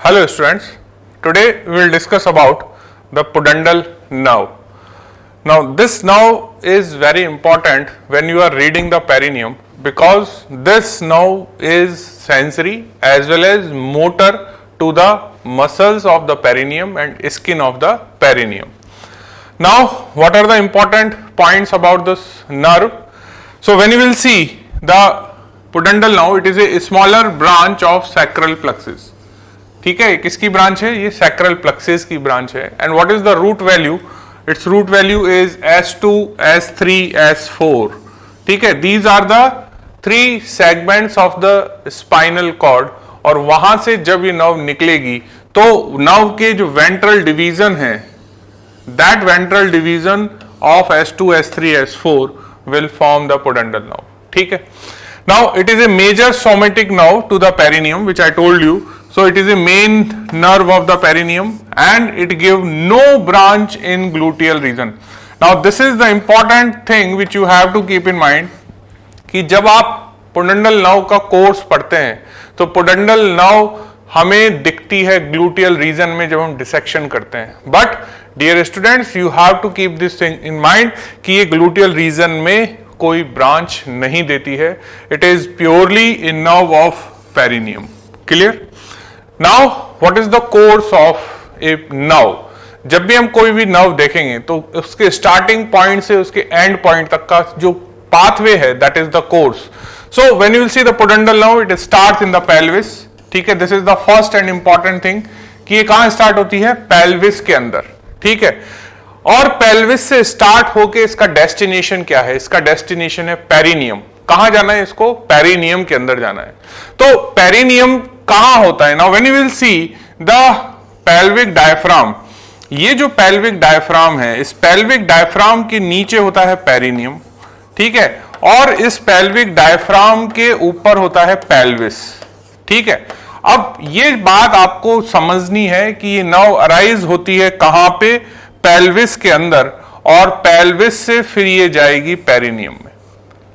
Hello students, today we will discuss about the pudendal nerve. Now this nerve is very important when you are reading the perineum because this nerve is sensory as well as motor to the muscles of the perineum and skin of the perineum. Now what are the important points about this nerve? So when you will see the pudendal nerve, it is a smaller branch of sacral plexus. ठीक है, किसकी branch है? ये sacral plexus की branch है. And what is the root value? Its root value is S2, S3, S4. ठीक है, these are the 3 segments of the spinal cord. और वहां से जब ये नर्व निकलेगी तो नर्व के जो वेंट्रल डिवीजन है, that ventral division of S2, S3, S4 will form the pudendal nerve. ठीक है. Now it is a major somatic nerve to the perineum which I told you. So it is a main nerve of the perineum and it gives no branch in gluteal region. Now this is the important thing which you have to keep in mind कि जब आप pudendal nerve का course पढ़ते हैं तो pudendal nerve हमें दिखती है ग्लूटियल रीजन में जब हम डिसेक्शन करते हैं. But dear students, you have to keep this thing in mind कि ये ग्लूटियल रीजन में कोई ब्रांच नहीं देती है. It is purely in nerve of perineum. Clear? Now what is the course of a nerve? जब भी हम कोई भी नर्व देखेंगे तो उसके स्टार्टिंग पॉइंट से उसके एंड पॉइंट तक का जो पाथवे है, that is the course. So when you will see the pudendal nerve, it starts in the pelvis. ठीक है, this is the first and important thing कि ये कहां स्टार्ट होती है? पेल्विस के अंदर. ठीक है, और पेल्विस से स्टार्ट होके इसका डेस्टिनेशन क्या है? इसका डेस्टिनेशन है पेरिनियम. कहां जाना है इसको? पेरिनियम के अंदर जाना है. तो पेरिनियम कहां होता है? Now when you will see the pelvic diaphragm, ये जो पेल्विक डायफ्राम है, इस पेल्विक डायफ्राम के नीचे होता है पेरिनियम. ठीक है, और इस पेल्विक डायफ्राम के ऊपर होता है पेल्विस. ठीक है, अब ये बात आपको समझनी है कि ये नर्व अराइज होती है कहां पे? पेल्विस के अंदर, और पेल्विस से फिर ये जाएगी पेरिनियम में.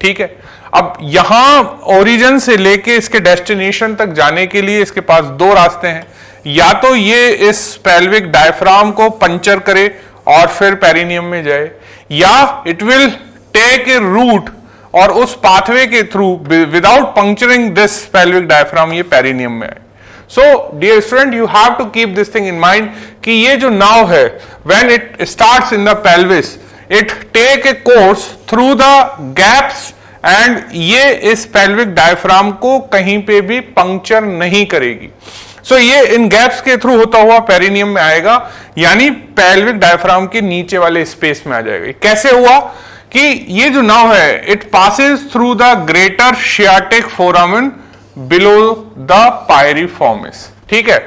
ठीक है, अब यहां ओरिजिन से लेके इसके डेस्टिनेशन तक जाने के लिए इसके पास 2 रास्ते हैं. या तो ये इस पेल्विक डायफ्राम को पंचर करे और फिर पेरिनियम में जाए, या it will take a route और उस पाथवे के through without puncturing this pelvic diaphragm ये पेरिनियम में आए. So dear student, you have to keep this thing in mind कि ये जो नर्व है, when it starts in the pelvis, it take a course through the gaps and ये इस pelvic diaphragm को कहीं पे भी पंक्चर नहीं करेगी. सो ये इन गैप्स के थ्रू होता हुआ पेरिनियम में आएगा, यानी पेल्विक डायफ्राम के नीचे वाले स्पेस में आ जाएगा. कैसे हुआ कि ये जो नर्व है, it passes through the greater sciatic foramen below the piriformis. ठीक है,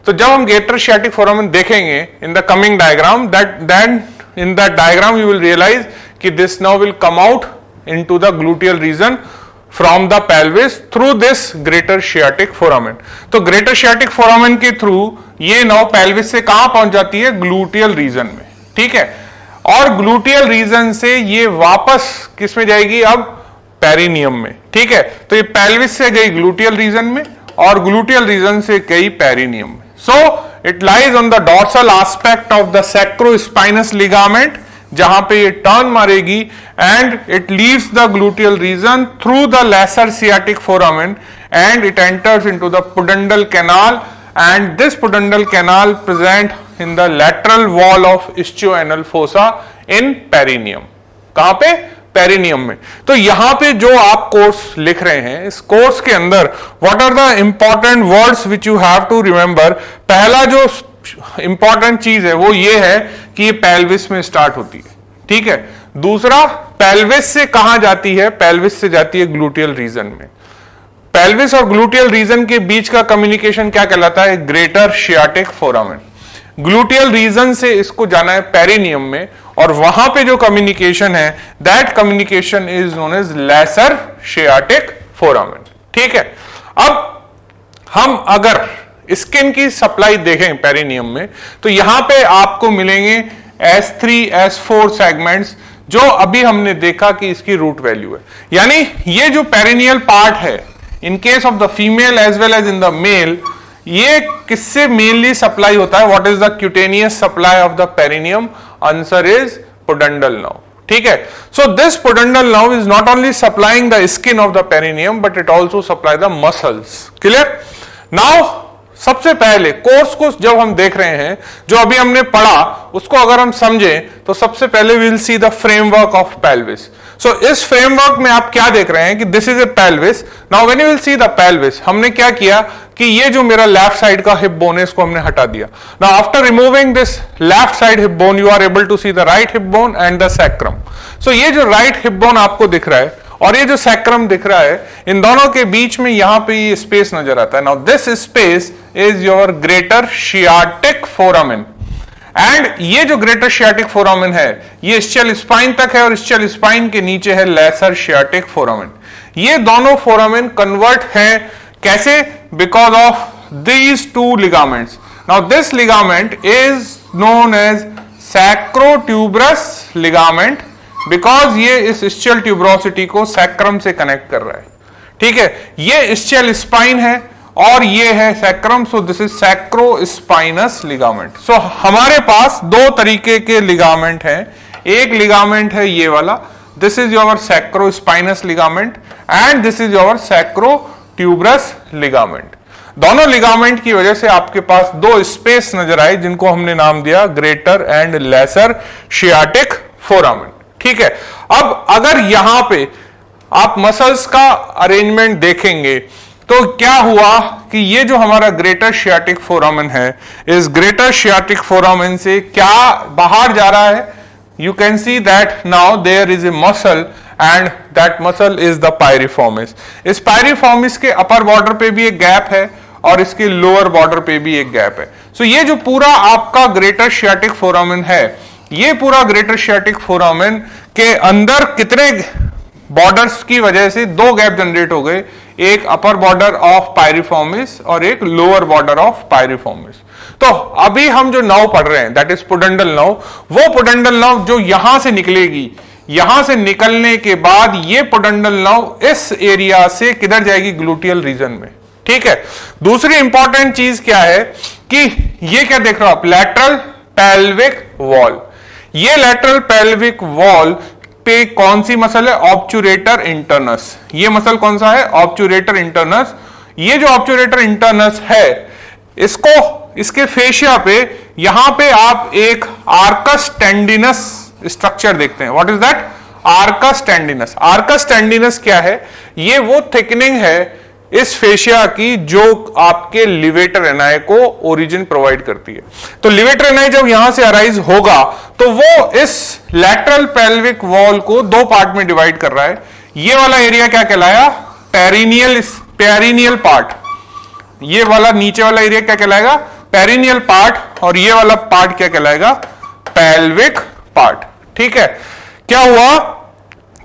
तो जब हम ग्रेटर शियाटिक फोरामेन देखेंगे in the coming diagram, then in that diagram you will realise कि this nerve will come out into the gluteal region from the pelvis through this greater sciatic foramen. तो greater sciatic foramen के through ये nerve pelvis से कहां पहुंच जाती है? gluteal region में. ठीक है, और gluteal region से ये वापस किस में जाएगी? अब पेरिनियम में. ठीक है, तो ये pelvis से गई gluteal region में और gluteal region से गई पेरिनियम में. So it lies on the dorsal aspect of the sacrospinous ligament, जहां पे ये टर्न मारेगी and it leaves the gluteal region through the lesser sciatic foramen and it enters into the pudendal canal, and this pudendal canal present in the lateral wall of ischioanal fossa in perineum. कहां पे? Perineum में. तो यहां पे जो आप course लिख रहे हैं, इस कोर्स के अंदर what are the important words which you have to remember? पहला जो इंपॉर्टेंट चीज है वो ये है कि ये पेल्विस में स्टार्ट होती है. ठीक है, दूसरा पेल्विस से कहां जाती है? पेल्विस से जाती है ग्लूटियल रीजन में. पेल्विस और ग्लूटियल रीजन के बीच का कम्युनिकेशन क्या कहलाता है? Greater sciatic foramen. Gluteal region से इसको जाना है पेरिनियम में, और वहां पे जो कम्युनिकेशन है, that communication is known as lesser sciatic foramen. ठीक है, अब हम अगर स्किन की सप्लाई देखें पेरिनियम में, तो यहां पे आपको मिलेंगे S3, S4 सेगमेंट्स, जो अभी हमने देखा कि इसकी रूट वैल्यू है. यानी ये जो पेरिनियल पार्ट है, in case of the female as well as in the male, ये किससे मेनली सप्लाई होता है? What is the cutaneous supply of the perineum? Answer is pudendal nerve. ठीक है, so this pudendal nerve is not only supplying the skin of the perineum but it also supply the muscles. Clear? Now सबसे पहले course को जब हम देख रहे हैं, जो अभी हमने पढ़ा उसको अगर हम समझें तो सबसे पहले we will see the framework of pelvis. So इस फ्रेमवर्क में आप क्या देख रहे हैं कि this is a pelvis. Now when you will see the pelvis, हमने क्या किया कि ये जो मेरा लेफ्ट साइड का हिप बोन है इसको हमने हटा दिया। Now after removing this left side hip bone you are able to see the right hip bone and the sacrum. सो ये जो राइट हिप बोन आपको दिख रहा है और ये जो सैक्रम दिख रहा है, इन दोनों के बीच में यहां पे ये स्पेस नजर आता है। Now this space is your greater sciatic foramen and ये जो ग्रेटर शियाटिक फोरामेन है ये स्चेल स्पाइन तक है और स्चेल स्पाइन के नीचे है लेसर शियाटिक फोरामेन। ये दोनों फोरामेन कन्वर्ट हैं कैसे? Because of these two ligaments. Now this ligament is known as sacrotuberous ligament because ये इस स्चेल ट्यूबरोसिटी को सैक्रम से कनेक्ट कर रहा है। ठीक है, ये स्चेल स्पाइन है और ये है sacrum, so this is sacrospinous ligament. So हमारे पास दो तरीके के लिगामेंट हैं। एक लिगामेंट है ये वाला, this is your sacrospinous ligament and this is your sacrotuberous ligament. दोनों लिगामेंट की वजह से आपके पास दो स्पेस नजर आए जिनको हमने नाम दिया greater and lesser sciatic foramen. ठीक है, अब अगर यहां पे आप मसल्स का अरेंजमेंट देखेंगे तो क्या हुआ कि ये जो हमारा ग्रेटर शियाटिक फोरामेन है, इस ग्रेटर शियाटिक फोरामेन से क्या बाहर जा रहा है? You can see that now there is a muscle and that muscle is the piriformis. इस पायरिफॉर्मिस के अपर बॉर्डर पे भी एक गैप है और इसके लोअर बॉर्डर पे भी एक गैप है। सो ये जो पूरा आपका ग्रेटर शियाटिक फोरामेन है, ये पूरा ग्रेटर शियाटिक फोरामेन के अंदर कितने बॉर्डर्स की वजह से दो गैप जनरेट हो गए, एक अपर बॉर्डर ऑफ पायरिफॉर्मिस और एक लोअर बॉर्डर ऑफ पायरिफॉर्मिस। तो अभी हम जो नर्व पढ़ रहे हैं दैट इज पुडेंडल नर्व, वो पुडेंडल नर्व जो यहां से निकलेगी, यहां से निकलने के बाद ये पुडेंडल नर्व इस एरिया से किधर जाएगी? ग्लूटियल रीजन में। ठीक है, दूसरी इंपॉर्टेंट चीज क्या है कि ये क्या देख रहे हो आप? Lateral pelvic wall. ये लैटरल पेल्विक वॉल पे कौन सी मसल है? ऑब्चुरेटर इंटरनस। ये मसल कौन सा है? ऑब्चुरेटर इंटरनस। ये जो ऑब्चुरेटर इंटरनस है, इसको इसके फेशिया पे यहां पे आप एक आर्कस टेंडिनस स्ट्रक्चर देखते हैं। What is that? Arcus tendinous. Arcus tendinous क्या है? ये वो थिकनिंग है इस फेशिया की जो आपके लिवेटर एनाई को ओरिजिन प्रोवाइड करती है। तो लिवेटर एनाई जब यहां से अराइज होगा तो वो इस लैटरल पेल्विक वॉल को दो पार्ट में डिवाइड कर रहा है। ये वाला एरिया क्या कहलाया? Perineal part. ये वाला नीचे वाला एरिया क्या कहलाएगा? Perineal part. और ये वाला पार्ट क्या कहलाएगा? Pelvic part. ठीक है, क्या हुआ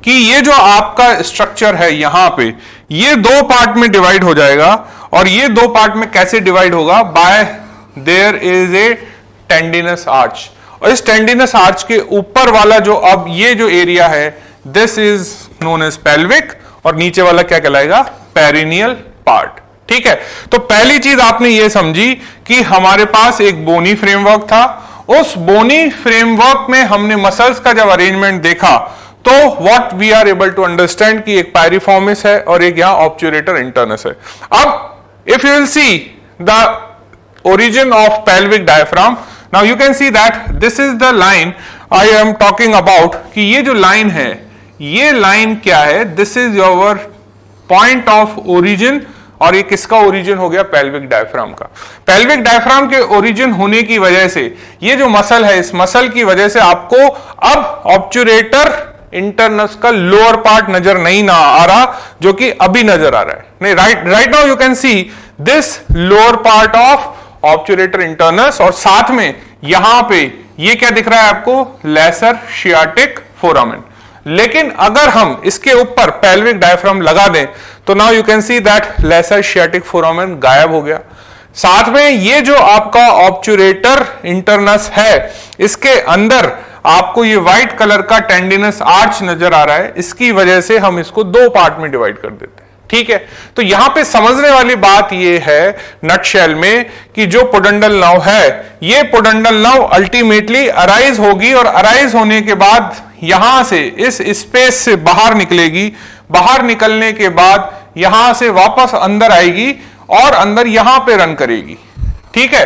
कि ये जो आपका स्ट्रक्चर है यहां पे, ये दो पार्ट में डिवाइड हो जाएगा। और ये दो पार्ट में कैसे डिवाइड होगा? Bye there is A tendinous arch. और इस टेंडिनस आर्च के ऊपर वाला जो अब ये जो एरिया है, this is known as pelvic, और नीचे वाला क्या कहलाएगा? Perineal part. ठीक है, तो पहली चीज आपने ये समझी कि हमारे पास एक बोनी फ्रेमवर्क था। उस बोनी फ्रेमवर्क में हमने मसल्स का जब अरेंजमेंट देखा तो what we are able to understand कि एक पायरिफॉर्मिस है और एक यहां ऑब्चुरेटर इंटरनस है। अब if you will see the origin of pelvic diaphragm, now you can see that this is the line I am talking about. कि ये जो लाइन है, ये लाइन क्या है? This is your point of origin. और ये किसका ओरिजिन हो गया? पेल्विक डायफ्राम का। पेल्विक डायफ्राम के ओरिजिन होने की वजह से ये जो मसल है, इस मसल की वजह से आपको अब ऑब्चुरेटर इंटरनस का लोअर पार्ट नजर नहीं ना आ रहा, जो कि अभी नजर आ रहा है। नहीं, right now you can see this lower part of obturator internus. और साथ में यहां पे ये क्या दिख रहा है आपको? Lesser sciatic foramen. लेकिन अगर हम इसके ऊपर पेल्विक डायफ्राम लगा दें तो now you can see that lesser sciatic foramen गायब हो गया। साथ में ये जो आपका ऑब्चुरेटर इंटरनस है, इसके अंदर आपको ये व्हाइट कलर का टेंडिनस आर्च नजर आ रहा है। इसकी वजह से हम इसको दो पार्ट में डिवाइड कर देते हैं। ठीक है, तो यहां पे समझने वाली बात यह है नटशेल में कि जो पुडंडल नव है, ये पुडंडल नव अल्टीमेटली अराइज होगी और अराइज होने के बाद यहां से इस स्पेस से बाहर निकलेगी, बाहर निकलने के बाद यहां से वापस अंदर आएगी और अंदर यहां पे रन करेगी, ठीक है।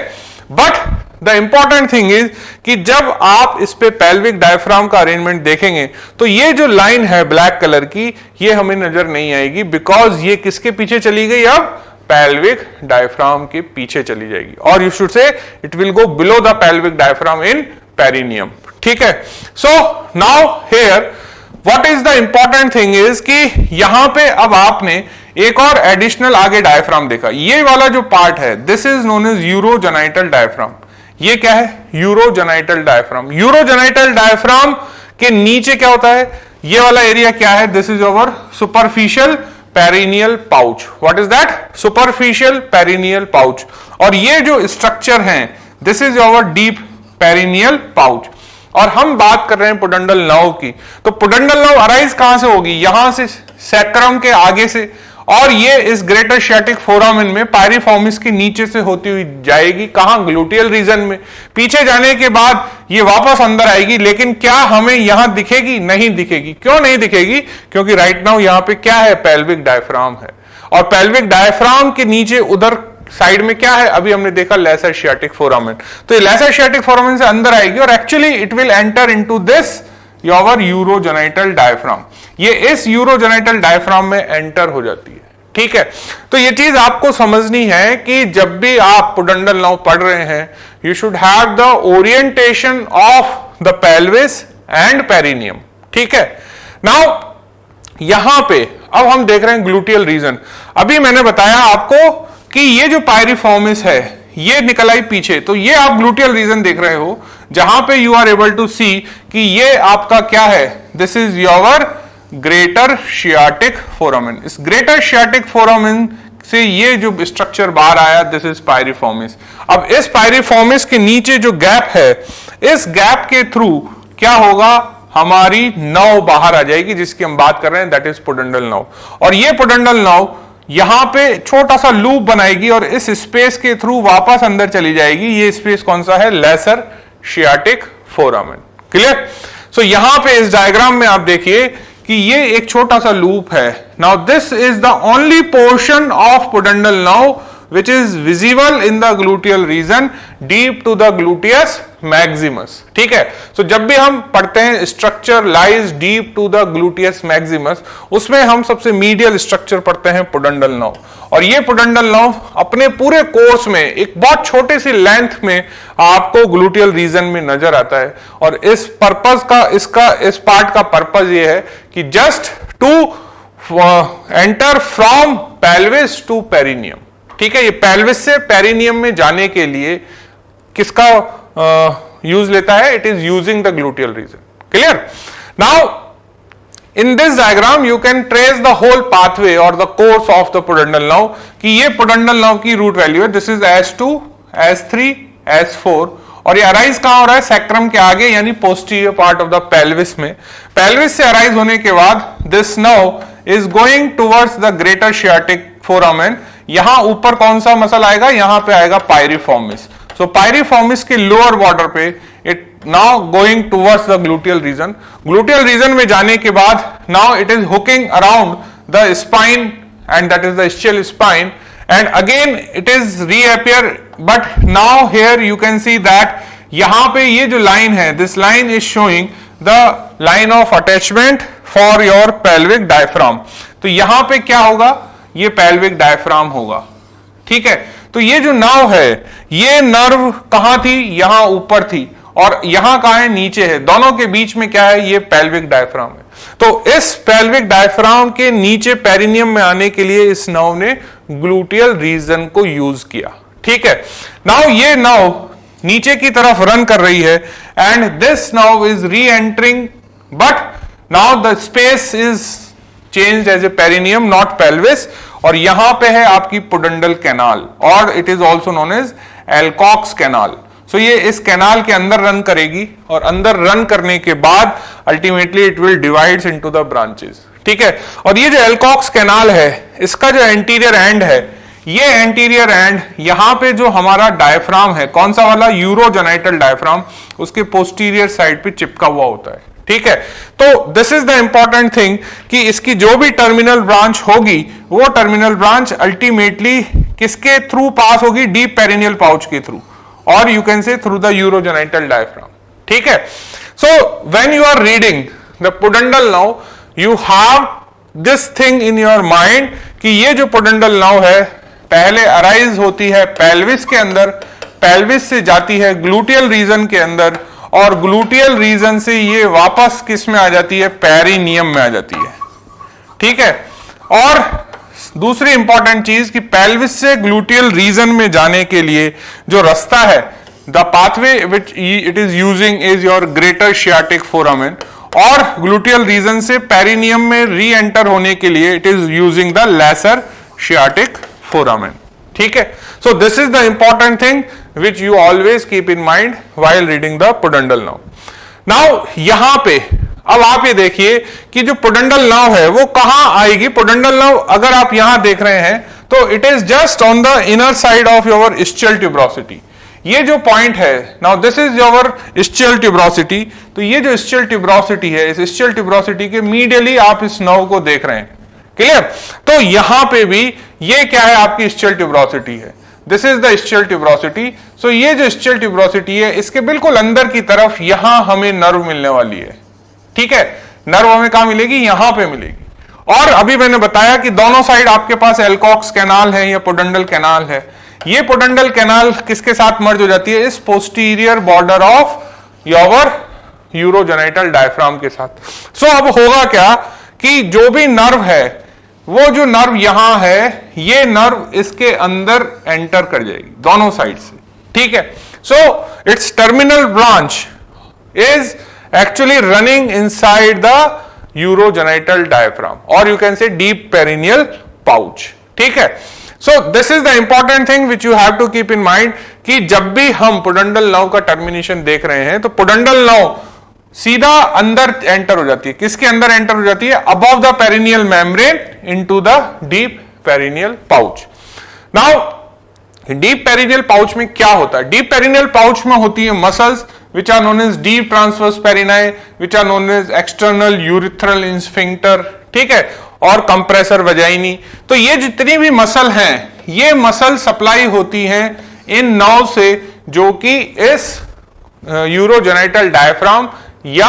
But the important thing is कि जब आप इस पे पेल्विक डायफ्राम का अरेंजमेंट देखेंगे तो ये जो लाइन है ब्लैक कलर की, ये हमें नजर नहीं आएगी, बिकॉज ये किसके पीछे चली गई, अब पेल्विक डायफ्राम के पीछे चली जाएगी, और you should say it will go below the pelvic diaphragm in perineum, ठीक है। So now here what is the important thing is कि यहां पे अब आपने एक और एडिशनल आगे डायफ्राम देखा, ये वाला जो पार्ट है this is known as urogenital diaphragm. ये क्या है, यूरोजेनाइटल डायफ्राम। यूरोजेनाइटल डायफ्राम के नीचे क्या होता है, ये वाला एरिया क्या है, this is our superficial perineal pouch. What is that, superficial perineal pouch. और ये जो स्ट्रक्चर है this is our deep perineal pouch. और हम बात कर रहे हैं पुडंडल नव की, तो पुडंडल नव अराइज कहां से होगी, यहां से सैक्रम के आगे से, और ये इस ग्रेटर शियाटिक फोरामेन में पायरिफॉर्मिस के नीचे से होती हुई जाएगी, कहां, ग्लूटियल रीजन में। पीछे जाने के बाद ये वापस अंदर आएगी, लेकिन क्या हमें यहां दिखेगी, नहीं दिखेगी। क्यों नहीं दिखेगी, क्योंकि राइट नाउ यहां पे क्या है, पेल्विक डायफ्राम है, और पेल्विक डायफ्राम के नीचे उधर साइड में क्या है, अभी हमने देखा लेसर शियाटिक फोरामेन, तो ये लेसर शियाटिक फोरामेन से अंदर आएगी और actually it will enter into this your urogenital diaphragm. ये इस यूरोजेनाइटल डायफ्राम में एंटर हो जाती है, ठीक है। तो ये चीज आपको समझनी है कि जब भी आप पुडंडल नव पढ़ रहे हैं, you should have the orientation of the pelvis and perineum, ठीक है। नाउ यहां पे अब हम देख रहे हैं ग्लूटियल रीजन। अभी मैंने बताया आपको कि ये जो पायरिफॉर्मिस है ये निकल आई पीछे, तो ये आप ग्लूटियल रीजन देख रहे हो, जहां पे यू आर एबल टू सी कि ये आपका क्या है, this is your greater sciatic foramen. इस ग्रेटर शियाटिक फोरामेन से ये जो स्ट्रक्चर बाहर आया दिस इज पायरिफॉर्मिस। अब इस पायरिफॉर्मिस के नीचे जो गैप है, इस गैप के थ्रू क्या होगा, हमारी नव बाहर आ जाएगी, जिसकी हम बात कर रहे हैं, दैट इज पुडंडल नव। और ये पुडंडल नव यहां पे छोटा सा लूप बनाएगी और इस स्पेस के थ्रू वापस अंदर चली जाएगी। ये स्पेस कौन सा है, लेसर शियाटिक फोरामेन। क्लियर। सो यहां पे इस डायग्राम में आप देखिए कि ये एक छोटा सा लूप है। Now this is the only portion of pudendal nerve which is visible in the gluteal region deep to the gluteus maximus, ठीक है। so, जब भी हम पढ़ते हैं structure lies deep to the gluteus maximus, उसमें हम सबसे मीडियल स्ट्रक्चर पढ़ते हैं पुडंडल नव, और ये पुडंडल नव अपने पूरे कोर्स में एक बहुत छोटे सी लेंथ में आपको ग्लूटियल रीजन में नजर आता है। और इस पर्पस का इस पार्ट का पर्पस ये है कि just to enter from pelvis to perineum, ठीक है। ये पेल्विस से पेरिनियम में जाने के लिए किसका यूज लेता है, it is using the gluteal region. Clear. Now in this diagram you can trace the whole pathway और the course of the pudendal nerve, कि ये पुडंडल नव की रूट वैल्यू है, this is S2, S3, S4, और ये arise कहां हो रहा है, सैक्रम के आगे, यानी posterior part of the pelvis में। पेल्विस से अराइज होने के बाद दिस नव is going towards the greater sciatic foramen. यहां ऊपर कौन सा मसल आएगा, यहां पे आएगा पायरिफॉर्मिस। सो पायरिफॉर्मिस के लोअर बॉर्डर पे it now going towards the gluteal reason. Gluteal region में जाने के बाद now it is hooking around the spine and that is the ischial spine, and again it is reappear, but now here you can see that यहां पे ये जो line है, this line is showing the line of attachment for your pelvic diaphragm। तो यहां पे क्या होगा, ये pelvic diaphragm होगा, ठीक है। तो ये जो नर्व है, ये नर्व कहां थी, यहां ऊपर थी, और यहां कहां है, नीचे है। दोनों के बीच में क्या है, ये pelvic diaphragm है। तो इस pelvic diaphragm के नीचे पेरिनियम में आने के लिए इस नर्व ने ग्लूटियल रीजन को यूज किया, ठीक है। नाउ ये नर्व नीचे की तरफ रन कर रही है, and this nerve is reentering, but now the space is changed as a perineum not pelvis, और यहां पे है आपकी पुडंडल कैनाल, और it is also known as Alcock's canal. So ये इस कैनाल के अंदर रन करेगी, और अंदर रन करने के बाद ultimately it will divides into the branches, ठीक है। और ये जो एल्कॉक्स कैनाल है, इसका जो एंटीरियर एंड है, ये एंटीरियर एंड यहां पे जो हमारा डायफ्राम है, कौन सा वाला, यूरोजेनाइटल डायफ्राम, उसके पोस्टीरियर साइड पे चिपका हुआ होता है, ठीक है। तो this is the important thing कि इसकी जो भी टर्मिनल ब्रांच होगी, वो टर्मिनल ब्रांच अल्टीमेटली किसके थ्रू पास होगी, डीप पेरिनियल पाउच के थ्रू, और you can say through the urogenital diaphragm, ठीक है। So when you are reading the pudendal nerve, you have this thing in your mind कि ये जो pudendal nerve है पहले अराइज होती है पेल्विस के अंदर, पेल्विस से जाती है ग्लूटियल रीजन के अंदर, और ग्लूटियल रीजन से ये वापस किस में आ जाती है, पेरिनियम में आ जाती है, ठीक है। और दूसरी इंपॉर्टेंट चीज कि पेल्विस से ग्लूटियल रीजन में जाने के लिए जो रास्ता है, the pathway which it is using is your greater sciatic foramen, और ग्लूटियल रीजन से पेरिनियम में री एंटर होने के लिए it is using the lesser sciatic foramen, ठीक है। So this is the important thing which you always keep in mind while reading the pudendal nerve. Now यहां पे अब आप ये देखिए कि जो पुडेंडल नर्व है वो कहां आएगी। पुडेंडल नर्व अगर आप यहां देख रहे हैं तो it is just on the inner side of your ischial tuberosity। ये जो पॉइंट है, now this is your ischial tuberosity, तो ये जो ischial tuberosity है, इस ischial tuberosity के मीडियली आप इस नर्व को देख रहे हैं, क्लियर। तो यहां पे भी ये क्या है, आपकी ischial tuberosity है, this is the ischial tuberosity। सो ये जो ischial tuberosity है, इसके बिल्कुल अंदर की तरफ यहां हमें नर्व मिलने वाली है, ठीक है। नर्व हमें कहां मिलेगी, यहां पे मिलेगी। और अभी मैंने बताया कि दोनों साइड आपके पास एल्कॉक्स कैनाल है या पुडेंडल कैनाल है। ये पुडेंडल कैनाल किसके साथ मर्ज हो जाती है, इस posterior border of your urogenital diaphragm के साथ। सो अब होगा क्या कि जो भी नर्व है, वो जो नर्व यहां है, ये नर्व इसके अंदर एंटर कर जाएगी दोनों साइड से, ठीक है। So its terminal branch is actually running inside the urogenital diaphragm, और you can say deep perineal pouch, ठीक है। So this is the important thing which you have to keep in mind कि जब भी हम पुडेंडल नर्व का termination देख रहे हैं, तो पुडेंडल नर्व सीधा अंदर एंटर हो जाती है, किसके अंदर एंटर हो जाती है, above the perineal membrane into the deep perineal pouch. Now deep perineal pouch में क्या होता है, डीप पेरिनियल पाउच में होती है muscles which are known as deep transverse perinei, which are known as external urethral sphincter, ठीक है, और कंप्रेसर वजाइनी। तो ये जितनी भी मसल हैं, ये मसल सप्लाई होती हैं इन नर्व से, जो कि इस यूरोजेनाइटल डायफ्राम या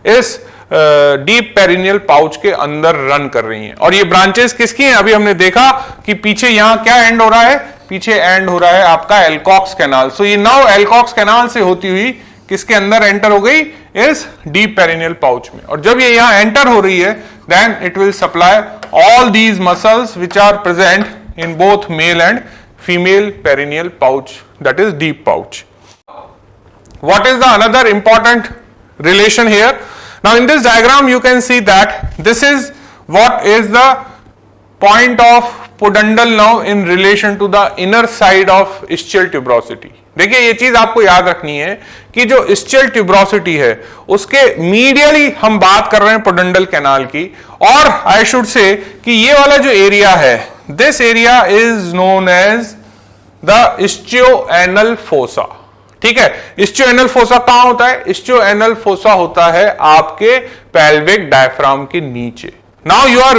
इस डीप पेरिनियल पाउच के अंदर रन कर रही हैं। और ये ब्रांचेस किसकी हैं, अभी हमने देखा कि पीछे यहां क्या एंड हो रहा है, पीछे एंड हो रहा है आपका एल्कॉक्स कैनाल। सो ये नर्व एल्कॉक्स कैनाल से होती हुई किसके अंदर एंटर हो गई, इस डीप पेरिनियल पाउच में। और जब ये यहां एंटर हो रही है, then it will supply all these muscles which are present in both male and female perineal pouch, that is deep pouch. What is the another important relation here? Now in this diagram you can see that this is what is the point of pudendal nerve in relation to the inner side of ischial tuberosity. देखिए ये चीज आपको याद रखनी है कि जो ischial tuberosity है उसके मीडियली हम बात कर रहे हैं पुडेंडल कैनाल की, और आई शुड से कि ये वाला जो एरिया है, this area is known as the ischioanal fossa, ठीक है। इस्चियोएनल फोसा कहां होता है, इस्चियोएनल फोसा होता है आपके पेल्विक डायफ्राम के नीचे। Now you are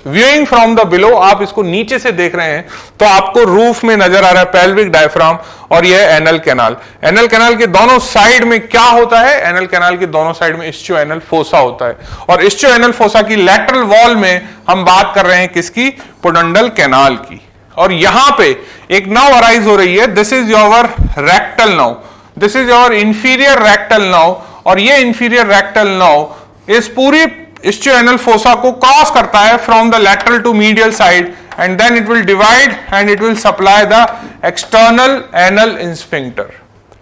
viewing from the below, आप इसको नीचे से देख रहे हैं तो आपको रूफ में नजर आ रहा है पेल्विक डायफ्राम, और यह एनल कैनाल। एनल कैनाल के दोनों साइड में क्या होता है, एनल कैनाल के दोनों साइड में इस्चियोएनल फोसा होता है, और इस्चियोएनल फोसा की लैटरल वॉल में हम बात कर रहे हैं किसकी, पुडेंडल कैनाल की। और यहां पे एक नर्व अराइज हो रही है, this is your rectal nerve, this is your inferior rectal nerve, और ये इंफीरियर रेक्टल नर्व इस पूरी ischioanal fossa को क्रॉस करता है from the lateral to medial side, and then it will divide and it will supply the external anal sphincter,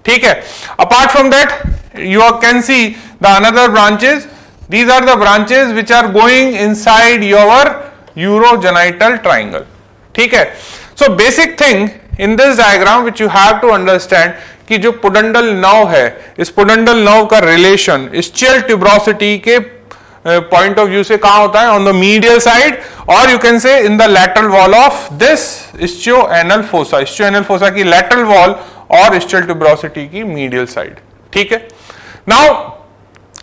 ठीक है। Apart from that you can see the another branches, these are the branches which are going inside your urogenital triangle, ठीक है। So basic thing in this diagram which you have to understand कि जो pudendal nerve है, इस pudendal nerve का relation ischial tuberosity के point of view से कहां होता है, ऑन द मीडियल साइड, और you can say in the lateral wall of this ischioanal fossa, ischioanal fossa की लैटरल वॉल और इस्चियल ट्यूबरोसिटी की मीडियल साइड। ठीक है, now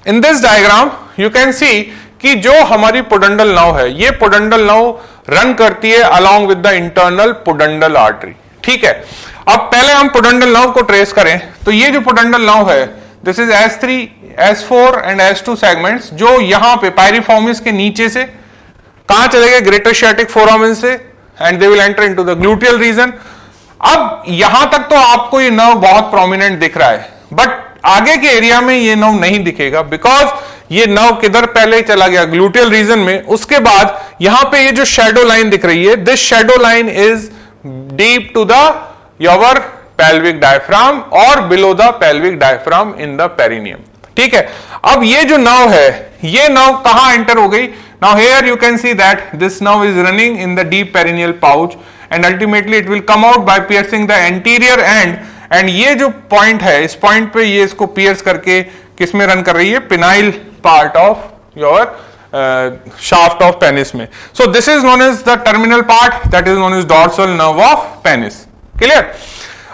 in this diagram you can see कि जो हमारी पुडंडल नर्व है, ये पुडंडल नर्व रन करती है along with the internal pudendal artery. ठीक है, अब पहले हम पुडंडल नर्व को ट्रेस करें तो ये जो पुडंडल नर्व है, this is S3, S4 and S2 segments, जो यहां पे पायरिफॉर्मिस के नीचे से कहां चले गए, ग्रेटर शियाटिक फोरामेन से, and they will enter into the gluteal reason. अब यहां तक तो आपको ये नर्व बहुत प्रोमिनेंट दिख रहा है, बट आगे के एरिया में ये नर्व नहीं दिखेगा, बिकॉज ये नर्व किधर पहले चला गया, ग्लूटियल रीजन में। उसके बाद यहां पे ये जो शैडो लाइन दिख रही है, this shadow line is deep to the your pelvic diaphragm और below the pelvic diaphragm in the perineum। ठीक है, अब ये जो नर्व है, ये नर्व कहां एंटर हो गई, now here you can see that this nerve is running in the deep perineal pouch and ultimately it will come out by piercing the anterior end, and ये जो पॉइंट है, इस point पे ये इसको पियर्स करके किस में रन कर रही है, phenyl part of your shaft of penis में। so this is known as the terminal part, that is known as dorsal nerve of penis। Clear?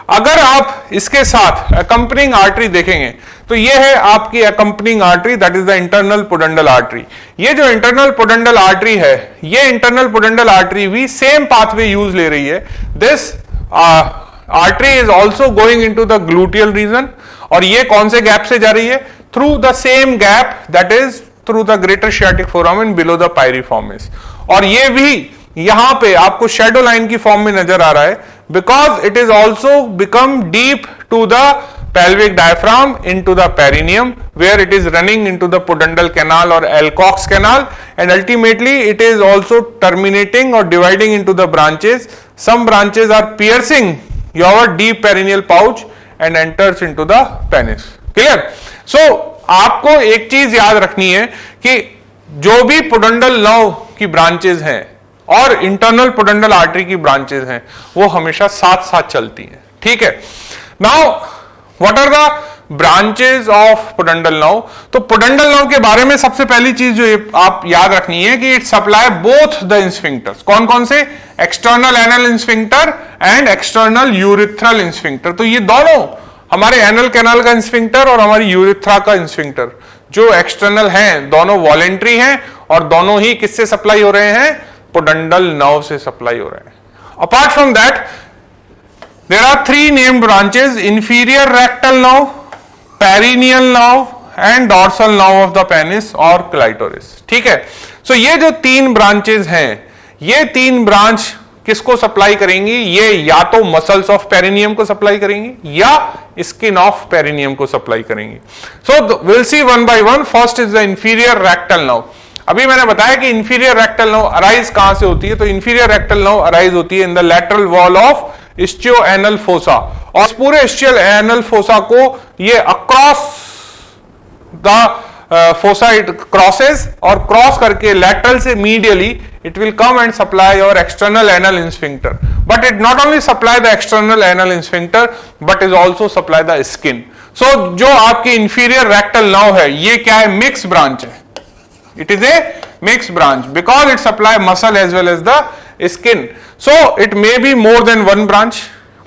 अगर आप इसके साथ अकम्पनिंग आर्टरी देखेंगे तो ये है आपकी accompanying artery, that is the internal pudendal artery. ये जो इंटरनल पुडंडल आर्टरी है, ये इंटरनल पुडंडल आर्टरी भी सेम पाथवे यूज ले रही है। This artery is also going into the gluteal region, और ये कौन से गैप से जा रही है, through the same gap, that is through the greater sciatic foramen below the piriformis. और ये भी यहां पे आपको शैडो लाइन की फॉर्म में नजर आ रहा है, because it is also become deep to the pelvic diaphragm into the perineum, where it is running into the pudendal canal or Alcock's canal, and ultimately it is also terminating or dividing into the branches. Some branches are piercing your deep perineal pouch and enters into the penis। Clear? So आपको एक चीज याद रखनी है कि जो भी पुडंडल nerve की ब्रांचेज हैं और इंटरनल पुडंडल आर्टरी की ब्रांचेज हैं, वो हमेशा साथ साथ चलती हैं। ठीक है, now what are the branches of pudendal nerve? तो पुडंडल नर्व के बारे में सबसे पहली चीज जो आप याद रखनी है कि it supply both the sphincters. कौन कौन से? External anal sphincter and external urethral sphincter. तो ये दोनों, हमारे एनल कैनाल का स्फिंक्टर और हमारी यूरिथ्रा का स्फिंक्टर, जो एक्सटर्नल हैं, दोनों वॉलेंट्री हैं और दोनों ही किससे सप्लाई हो रहे हैं? पुडंडल नर्व से सप्लाई हो रहे हैं। Apart from that there are three named branches: inferior rectal nerve, perineal nerve and dorsal nerve of the penis or clitoris। ठीक है, सो ये जो तीन ब्रांचेस हैं, ये तीन ब्रांच किसको सप्लाई करेंगी? ये या तो मसल्स ऑफ पेरिनियम को सप्लाई करेंगी या स्किन ऑफ पेरिनियम को सप्लाई करेंगी। So will see one by one. First is the inferior rectal nerve. अभी मैंने बताया कि इंफीरियर रेक्टल नर्व अराइज कहां से होती है, तो इंफीरियर रेक्टल नर्व अराइज होती है in the lateral wall of ischioanal fossa, और इस पूरे इस्चियोएनल फोसा को ये across the fossa it crosses, और क्रॉस करके लैटरल से medially it will come and supply your external anal sphincter. But it not only supply the external anal sphincter but is also supply the skin. So जो आपकी inferior rectal nerve है, ये क्या है? Mix branch है। It is a mixed branch because it supply muscle as well as the skin. So it may be more than one branch।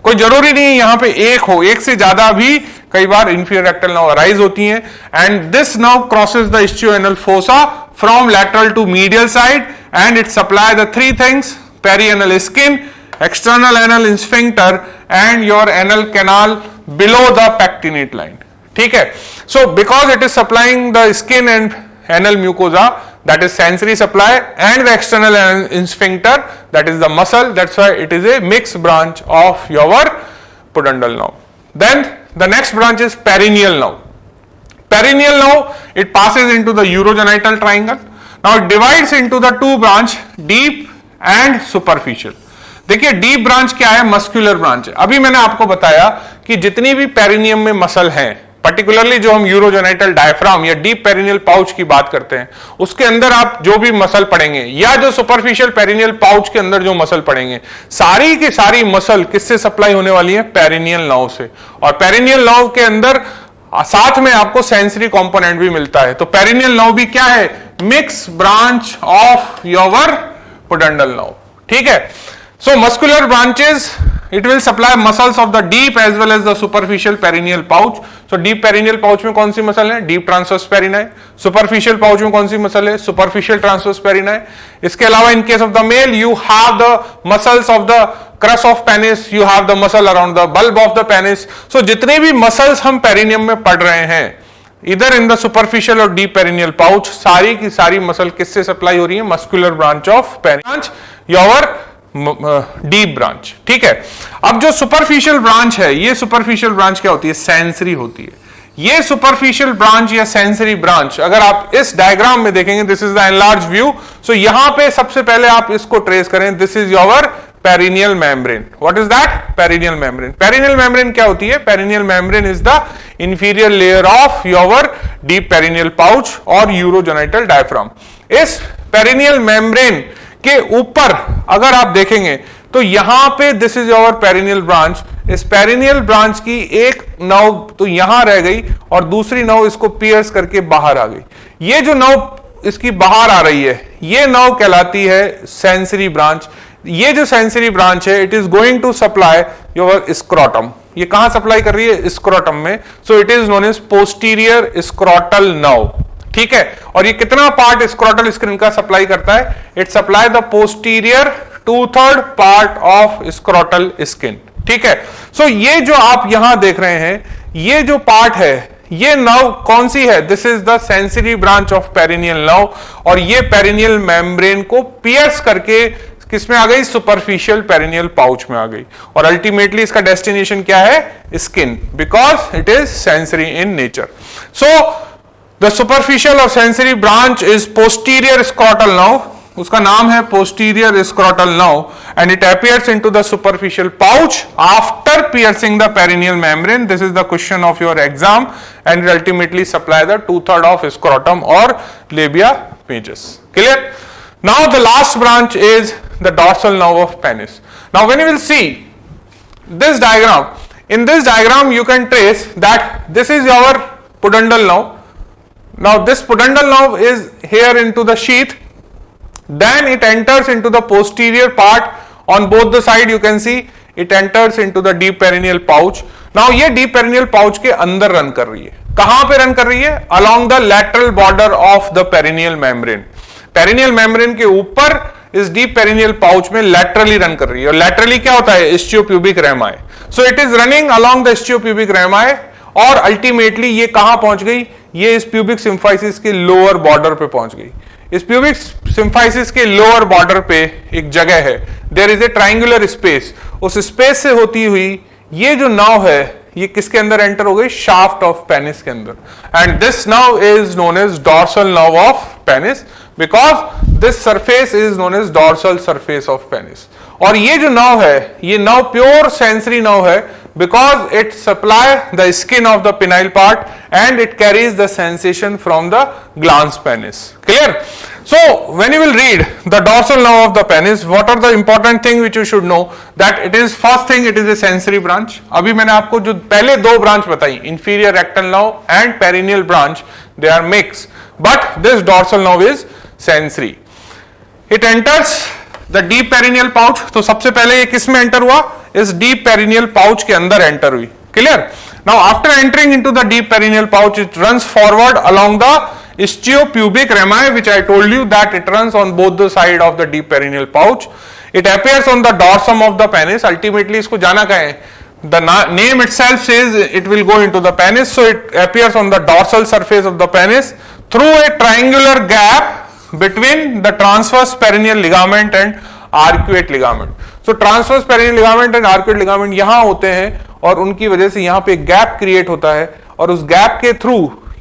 कोई जरूरी नहीं है यहां पे एक हो, एक से ज्यादा भी कई बार inferior rectal nerve arise होती हैं। And this nerve crosses the ischioanal fossa from lateral to medial side and it supply the three things: perianal skin, external anal sphincter and your anal canal below the pectinate line। ठीक है, so because it is supplying the skin and anal mucosa, that is sensory supply, and the external anal sphincter, that is the muscle, that's why it is a mixed branch of your pudendal nerve। Then the next branch is perineal nerve। Perineal nerve, it passes into the urogenital triangle। Now it divides into the two branch, deep and superficial। देखिए deep branch क्या है? Muscular branch है। अभी मैंने आपको बताया कि जितनी भी पेरिनियम में मसल हैं, पर्टिकुलरली जो हम यूरोजेनाइटल डायफ्राम या डीप पेरिनियल पाउच की बात करते हैं, उसके अंदर आप जो भी मसल पढ़ेंगे या जो सुपरफिशियल पेरिनियल पाउच के अंदर जो मसल पढ़ेंगे, सारी की सारी मसल किससे सप्लाई होने वाली है? पेरिनियल नर्व से। और पेरिनियल नर्व के अंदर साथ में आपको सेंसरी कंपोनेंट भी मिलता है। तो पेरिनियल नर्व भी क्या है? Mix branch of your pudendal nerve. ठीक है। So muscular branches, it will supply muscles of the deep as well as the superficial perineal pouch. So deep perineal pouch में कौन सी मसल है? Deep transverse perineal। Superficial pouch में कौन सी muscle है? Superficial transverse perineal। इसके अलावा in case of the male you have the muscles of the crus of penis, you have the muscle around the bulb of the penis। So जितने भी muscles हम perineum में पढ़ रहे हैं, इधर इन द सुपरफिशियल और डीप पेरिनियल पाउच, सारी की सारी मसल किससे सप्लाई हो रही है? Muscular branch of perineal, your deep branch. ठीक है। अब जो सुपरफिशियल ब्रांच है, ये सुपरफिशियल ब्रांच क्या होती है? सेंसरी होती है। ये सुपरफिशियल ब्रांच या सेंसरी ब्रांच अगर आप इस डायग्राम में देखेंगे, this is the enlarge view. So यहां पे सबसे पहले आप इसको ट्रेस करें, this is your perineal membrane. What is that? Perineal membrane. Perineal membrane क्या होती है? Perineal membrane is the inferior layer of your deep perineal pouch और यूरोजेनिटल डायफ्राम। इस पेरिनियल मेम्ब्रेन के ऊपर अगर आप देखेंगे तो यहां पे this is your perineal branch. इस पेरिनियल ब्रांच की एक नर्व तो यहां रह गई और दूसरी नर्व इसको पियर्स करके बाहर आ गई। ये जो नर्व इसकी बाहर आ रही है, ये नर्व कहलाती है सेंसरी ब्रांच। ये जो सेंसरी ब्रांच है, it is going to supply your scrotum. ये कहां सप्लाई कर रही है? स्क्रोटम में। So it is known as posterior scrotal nerve. ठीक है। और ये कितना पार्ट स्क्रोटल स्किन का सप्लाई करता है? It supply the posterior 2/3 part of scrotal skin. ठीक है। सो ये जो आप यहां देख रहे हैं, ये जो पार्ट है, ये नर्व कौन सी है? This is the sensory branch of perineal nerve. और ये पेरिनियल मेम्ब्रेन को पियर्स करके किसमें आ गई? सुपरफिशियल पेरिनियल पाउच में आ गई। और अल्टीमेटली इसका डेस्टिनेशन क्या है? Skin, because it is sensory in nature. So the superficial और sensory branch is posterior scrotal nerve. उसका नाम है posterior scrotal nerve and it appears into the superficial pouch after piercing the perineal membrane. This is the question of your exam and it ultimately supply the 2/3 of scrotum और labia majus. Clear? Now the last branch is the dorsal nerve of penis. Now when you will see this diagram, in this diagram you can trace that this is your pudendal nerve. Now this pudendal nerve is here into the sheath, then it enters into the posterior part on both the side, you can see it enters into the deep perineal pouch. Now ये deep perineal pouch के अंदर run कर रही है। कहां पे run कर रही है? Along the lateral border of the perineal membrane. Perineal membrane के ऊपर इस डीप पेरिनियल पाउच में लैटरली रन कर रही है। और लैटरली क्या होता है? Ischiopubic rami. So it is running along the ischiopubic rami और अल्टीमेटली ये कहां पहुंच गई? ये इस प्यूबिक सिम्फाइसिस के लोअर बॉर्डर पे पहुंच गई। इस प्यूबिक सिम्फाइसिस के लोअर बॉर्डर पे एक जगह है, there is a triangular space. उस स्पेस से होती हुई ये जो नर्व है, ये किसके अंदर एंटर हो गई? शाफ्ट ऑफ पेनिस के अंदर। And this nerve is known as dorsal nerve of penis because this surface is known as dorsal surface of penis. और ये जो नर्व है, ये नर्व प्योर सेंसरी नर्व है because it supply the skin of the penile part and it carries the sensation from the glans penis. Clear? So when you will read the dorsal nerve of the penis, what are the important thing which you should know? That it is first thing, it is a sensory branch. अभी मैंने आपको जो पहले दो branch बताई, inferior rectal nerve and perineal branch, they are mixed, but this dorsal nerve is sensory. It enters the deep perineal pouch. तो सबसे पहले ये किस में एंटर हुआ? इस डीप पेरिनियल पाउच के अंदर एंटर हुई। Clear? Now after entering into the deep perineal pouch, it runs forward along the ischiopubic rami, which I told you that it runs on both the side of the deep perineal pouch. It appears on the dorsum of the penis. Ultimately इसको जाना कहां है? The name itself says it will go into the penis, so it appears on the dorsal surface of the penis through a triangular gap between the transverse perineal ligament and arcuate ligament. So transverse perineal ligament and arcuate ligament यहां होते हैं और उनकी वजह से यहां पे gap create होता है और उस गैप के थ्रू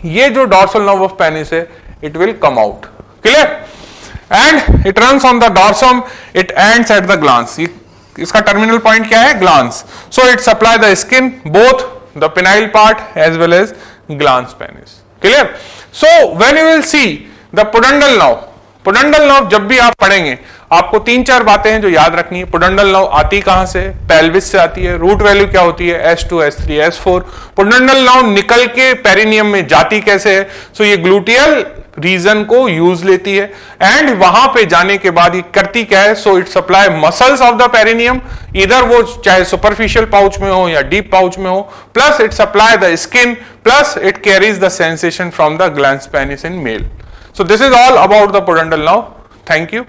ये जो dorsal nerve of penis है, it will come out. Clear? And it runs on the dorsum, it ends at the glans. इसका टर्मिनल पॉइंट क्या है? Glance. So it supply the skin, both the penile part as well as glans penis. Clear? So when you will see the pudendal nerve, pudendal nerve जब भी आप पढ़ेंगे आपको 3-4 बातें हैं जो याद रखनी है। पुडंडल नर्व आती कहां से? पेल्विस से आती है। रूट वैल्यू क्या होती है? S2, S3, S4। पुडंडल नर्व निकल के पेरिनियम में जाती कैसे है? सो ये ग्लूटियल रीजन को यूज लेती है एंड वहां पे जाने के बाद ये करती क्या है? So it supply muscles of the perineum, इधर वो चाहे सुपरफिशियल पाउच में हो या डीप पाउच में हो, plus it supply the skin, plus it carries the sensation from the glans penis in male. So this is all about the pudendal now. Thank you.